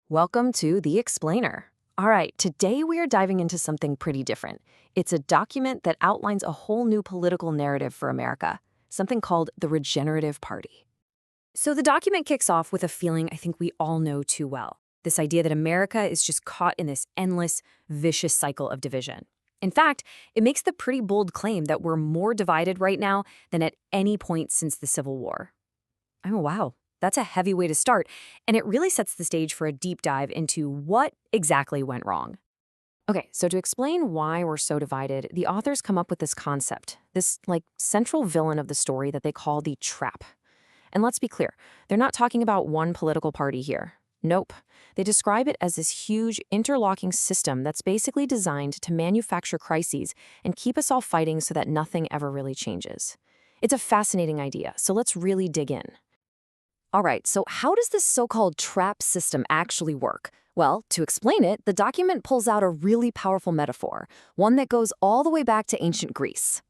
Welcome to The Explainer. All right, today we are diving into something pretty different. It's a document that outlines a whole new political narrative for America, something called the Regenerative Party. So the document kicks off with a feeling I think we all know too well. This idea that America is just caught in this endless, vicious cycle of division. In fact, it makes the pretty bold claim that we're more divided right now than at any point since the Civil War. Oh, wow. That's a heavy way to start, and it really sets the stage for a deep dive into what exactly went wrong. Okay, so to explain why we're so divided, the authors come up with this concept, this central villain of the story that they call the trap. And let's be clear, they're not talking about one political party here. Nope. They describe it as this huge interlocking system that's basically designed to manufacture crises and keep us all fighting so that nothing ever really changes. It's a fascinating idea, so let's really dig in. All right, so how does this so-called trap system actually work? Well, to explain it, the document pulls out a really powerful metaphor, one that goes all the way back to ancient Greece.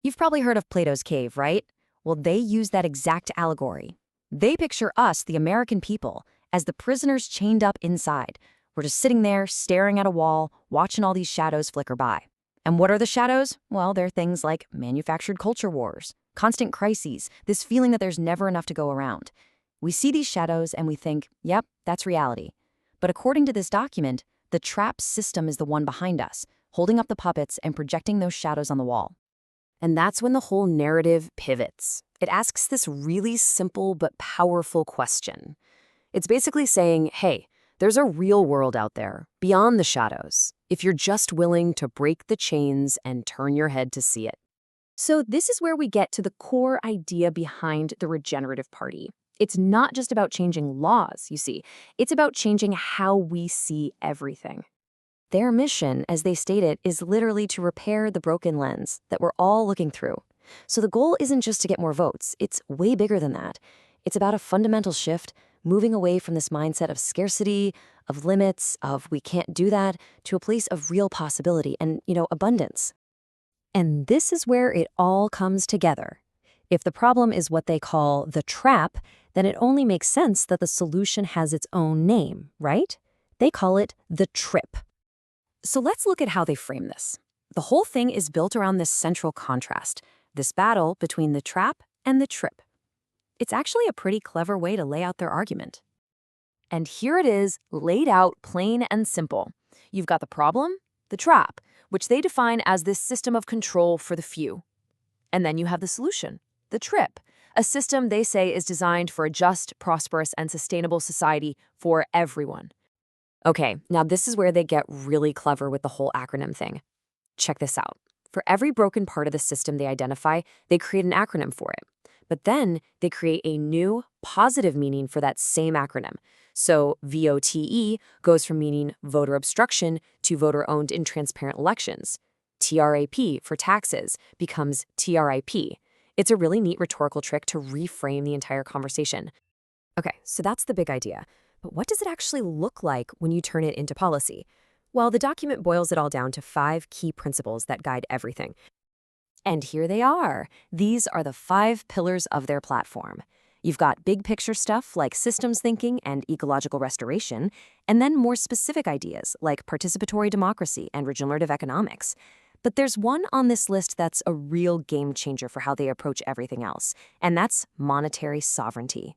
You've probably heard of Plato's cave, right? Well, they use that exact allegory. They picture us, the American people, as the prisoners chained up inside. We're just sitting there, staring at a wall, watching all these shadows flicker by. And what are the shadows? Well, they're things like manufactured culture wars, constant crises, this feeling that there's never enough to go around. We see these shadows and we think, yep, that's reality. But according to this document, the trap system is the one behind us, holding up the puppets and projecting those shadows on the wall. And that's when the whole narrative pivots. It asks this really simple but powerful question. It's basically saying, hey, there's a real world out there, beyond the shadows, if you're just willing to break the chains and turn your head to see it. So this is where we get to the core idea behind the Regenerative Party. It's not just about changing laws, you see. It's about changing how we see everything. Their mission, as they state it, is literally to repair the broken lens that we're all looking through. So the goal isn't just to get more votes. It's way bigger than that. It's about a fundamental shift, moving away from this mindset of scarcity, of limits, of we can't do that, to a place of real possibility and, abundance. And this is where it all comes together. If the problem is what they call the trap, then it only makes sense that the solution has its own name, right? They call it the trip. So let's look at how they frame this. The whole thing is built around this central contrast, this battle between the trap and the trip. It's actually a pretty clever way to lay out their argument. And here it is, laid out plain and simple. You've got the problem, the trap, which they define as this system of control for the few. And then you have the solution, the trip, a system they say is designed for a just, prosperous, and sustainable society for everyone. Okay, now this is where they get really clever with the whole acronym thing. Check this out. For every broken part of the system they identify, they create an acronym for it. But then they create a new, positive meaning for that same acronym. So VOTE goes from meaning voter obstruction to voter-owned intransparent elections. TRAP for taxes becomes TRIP. It's a really neat rhetorical trick to reframe the entire conversation. Okay, so that's the big idea. But what does it actually look like when you turn it into policy? Well, the document boils it all down to 5 key principles that guide everything. And here they are. These are the 5 pillars of their platform. You've got big picture stuff like systems thinking and ecological restoration, and then more specific ideas like participatory democracy and regenerative economics. But there's one on this list that's a real game changer for how they approach everything else, and that's monetary sovereignty.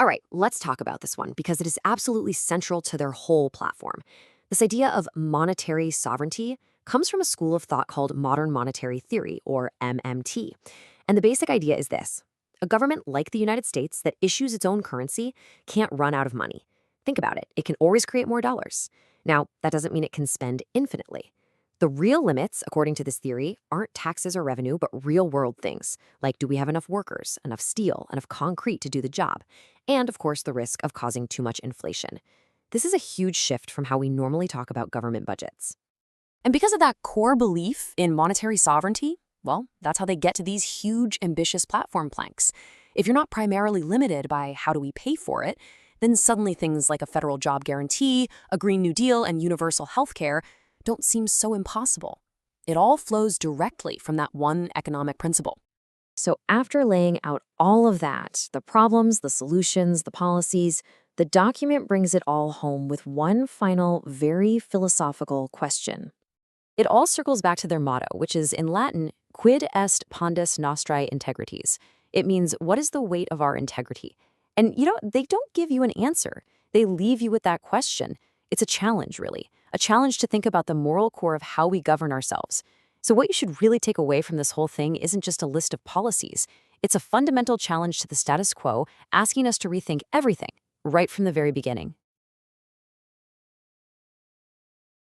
All right, let's talk about this one because it is absolutely central to their whole platform. This idea of monetary sovereignty comes from a school of thought called modern monetary theory, or MMT. And the basic idea is this. A government like the United States that issues its own currency can't run out of money. Think about it. It can always create more dollars. Now, that doesn't mean it can spend infinitely. The real limits, according to this theory, aren't taxes or revenue, but real-world things, like do we have enough workers, enough steel, enough concrete to do the job, and, of course, the risk of causing too much inflation. This is a huge shift from how we normally talk about government budgets. And because of that core belief in monetary sovereignty, well, that's how they get to these huge, ambitious platform planks. If you're not primarily limited by how do we pay for it, then suddenly things like a federal job guarantee, a Green New Deal, and universal health care don't seem so impossible. It all flows directly from that one economic principle. So after laying out all of that, the problems, the solutions, the policies, The document brings it all home with one final, very philosophical question. It all circles back to their motto, which is in Latin, quid est pondus nostrae integrities. It means, what is the weight of our integrity? And they don't give you an answer. They leave you with that question. It's a challenge, really. A challenge to think about the moral core of how we govern ourselves. So what you should really take away from this whole thing isn't just a list of policies. It's a fundamental challenge to the status quo, asking us to rethink everything, right from the very beginning.